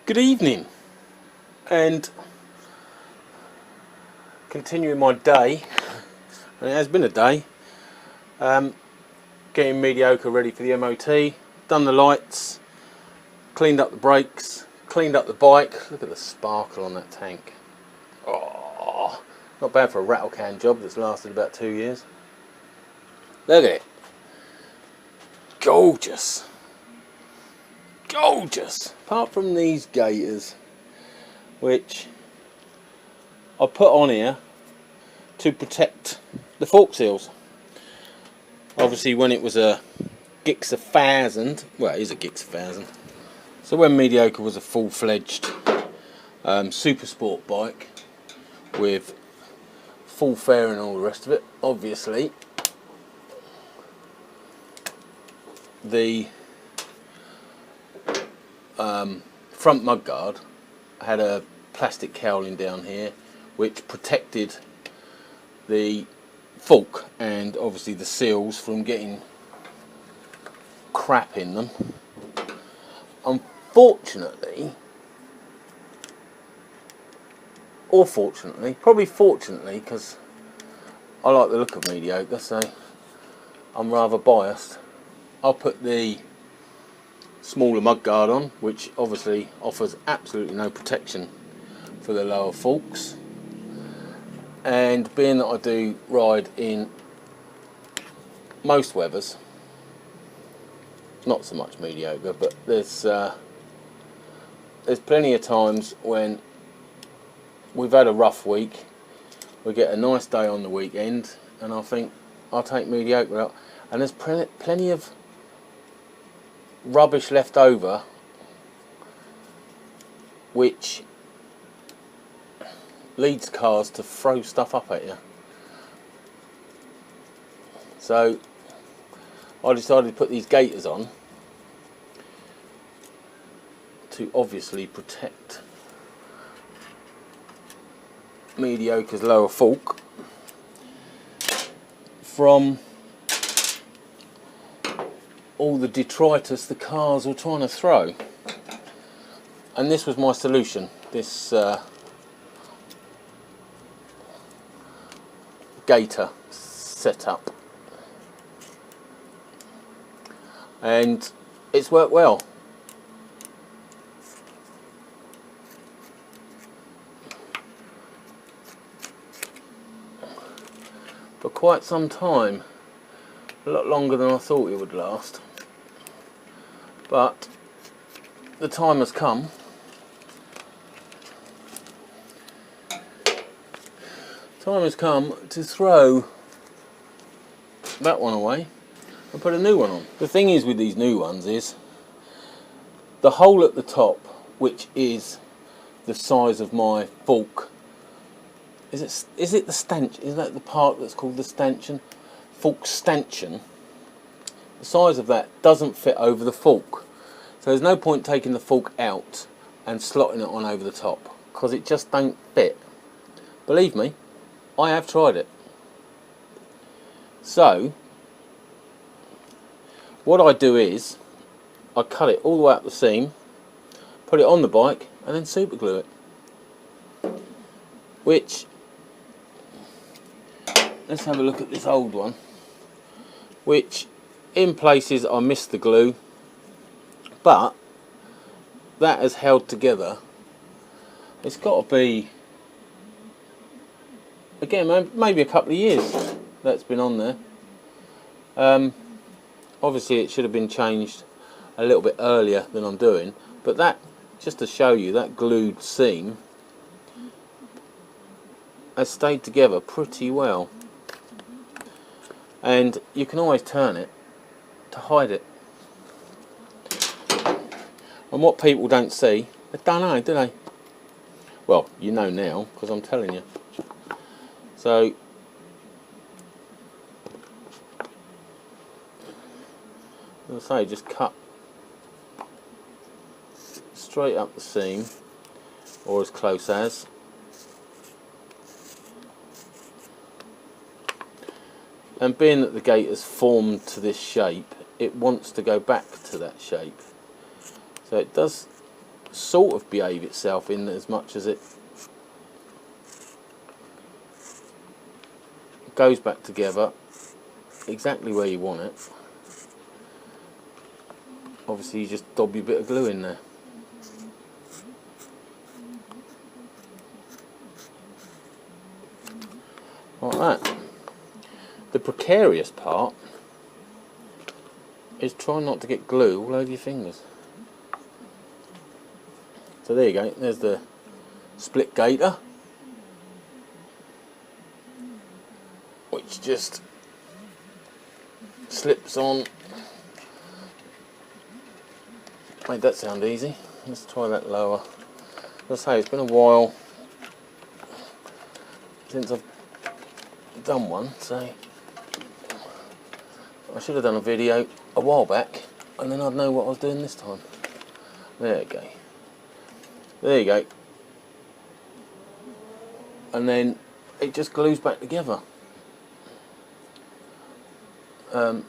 Good evening, and continuing my day, and it has been a day, getting mediocre ready for the MOT, done the lights, cleaned up the brakes, cleaned up the bike. Look at the sparkle on that tank. Oh, not bad for a rattle can job that's lasted about 2 years. Look at it. Gorgeous. Gorgeous. Apart from these Gaiters, which I put on here to protect the fork seals. Obviously when it was a GSXR, well, it is a GSXR, so when Mediocre was a full-fledged super sport bike with full fairing and all the rest of it, obviously the front mudguard had a plastic cowling down here which protected the fork and obviously the seals from getting crap in them. Unfortunately, or fortunately, probably fortunately, because I like the look of Mediocre, so I'm rather biased, I'll put the smaller mudguard on, which obviously offers absolutely no protection for the lower forks. And being that I do ride in most weathers, not so much Mediocre, but there's plenty of times when we've had a rough week, we get a nice day on the weekend, and I think I'll take Mediocre out, and there's plenty of rubbish left over which leads cars to throw stuff up at you. So I decided to put these Gaiters on to obviously protect Mediocre's lower fork from all the detritus the cars were trying to throw. And this was my solution, this Gaiter setup, and it's worked well. For quite some time, a lot longer than I thought it would last, but the time has come to throw that one away and put a new one on. The thing is with these new ones is the hole at the top, which is the size of my fork. Is it the stanchion? Is that the part that's called the stanchion? Fork stanchion. The size of that doesn't fit over the fork, so there's no point taking the fork out and slotting it on over the top because it just don't fit. Believe me, I have tried it. So what I do is I cut it all the way up the seam, put it on the bike, and then super glue it. Which, let's have a look at this old one, which in places I missed the glue, but that has held together. It's got to be, again, maybe a couple of years that's been on there. Obviously it should have been changed a little bit earlier than I'm doing, but that, just to show you, that glued seam has stayed together pretty well, and you can always turn it to hide it. And what people don't see, they don't know, do they? Well, you know now, because I'm telling you. So as I say, just cut straight up the seam, or as close as. And being that the Gaiter's formed to this shape, it wants to go back to that shape. So it does sort of behave itself in as much as it goes back together exactly where you want it. Obviously you just dob your bit of glue in there. Like that. The precarious part is trying not to get glue all over your fingers. So there you go, there's the split gaiter, which just slips on. Made that sound easy. Let's try that lower. As I say, it's been a while since I've done one, so I should have done a video a while back and then I'd know what I was doing this time. There you go. There you go. And then it just glues back together.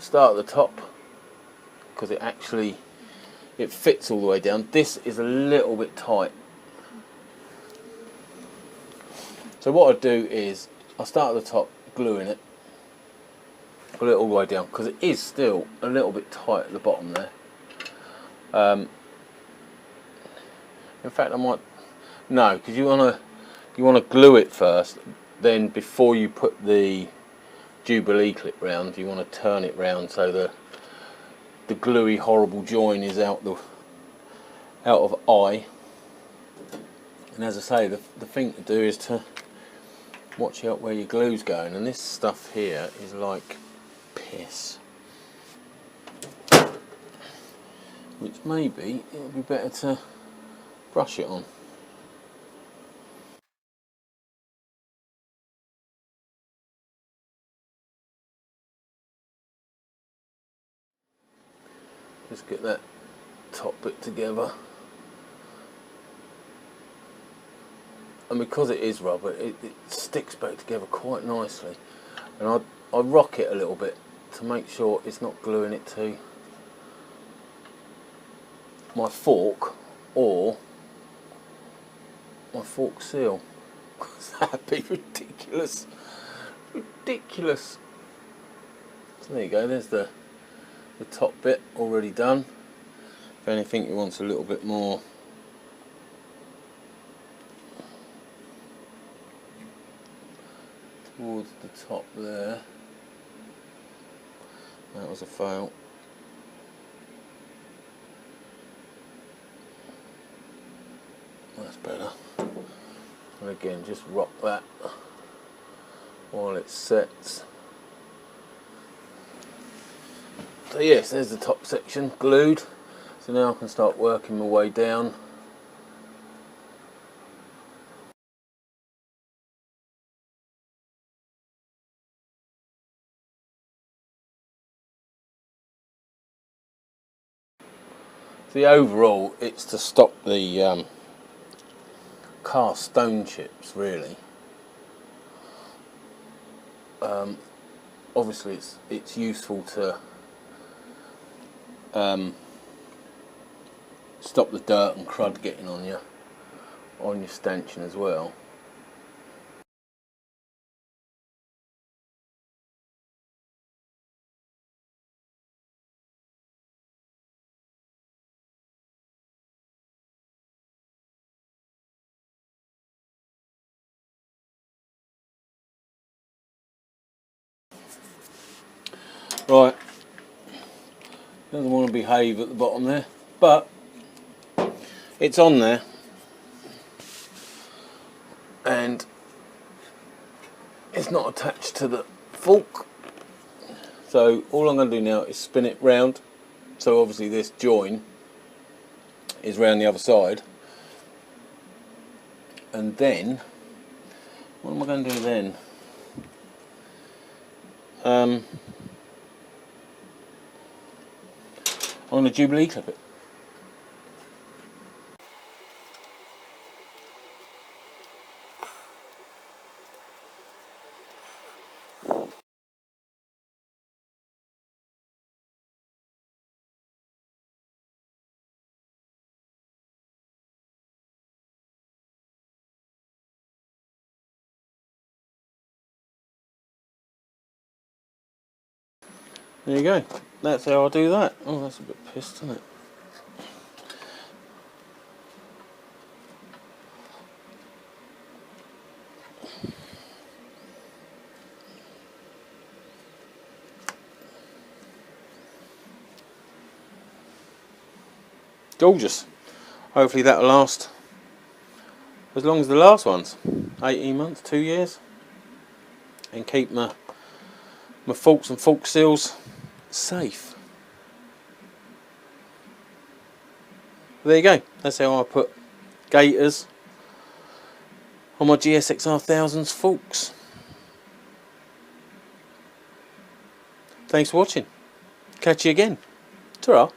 Start at the top because it fits all the way down. This is a little bit tight. So what I do is I start at the top, gluing it, glue it all the way down because it is still a little bit tight at the bottom there. In fact, I might because you want to glue it first. Then before you put the Jubilee clip round, you want to turn it round so the gluey horrible join is out of eye. And as I say, the thing to do is to watch out where your glue's going, and this stuff here is like piss, which maybe it would be better to brush it on. Just get that top bit together, and because it is rubber, it sticks back together quite nicely. And I rock it a little bit to make sure it's not gluing it to my fork or my fork seal. That'd be ridiculous. Ridiculous. So there you go, there's the top bit already done. If anything, you want a little bit more towards the top there. That was a fail. That's better. And again, just rock that while it sets. So yes, there's the top section glued. So now I can start working my way down. The overall, it's to stop the cast stone chips, really. Obviously, it's useful to stop the dirt and crud getting on your stanchion as well. Right, doesn't want to behave at the bottom there, but it's on there, and it's not attached to the fork. So all I'm going to do now is spin it round. So obviously this join is round the other side, and then what am I going to do then? I'm going to Jubilee clip it. There you go. That's how I do that. Oh, that's a bit pissed, isn't it? Gorgeous. Hopefully that'll last as long as the last ones. 18 months, 2 years. And keep my forks and fork seals safe. There you go. That's how I put Gaiters on my GSXR 1000s forks. Thanks for watching. Catch you again. Ta-ra.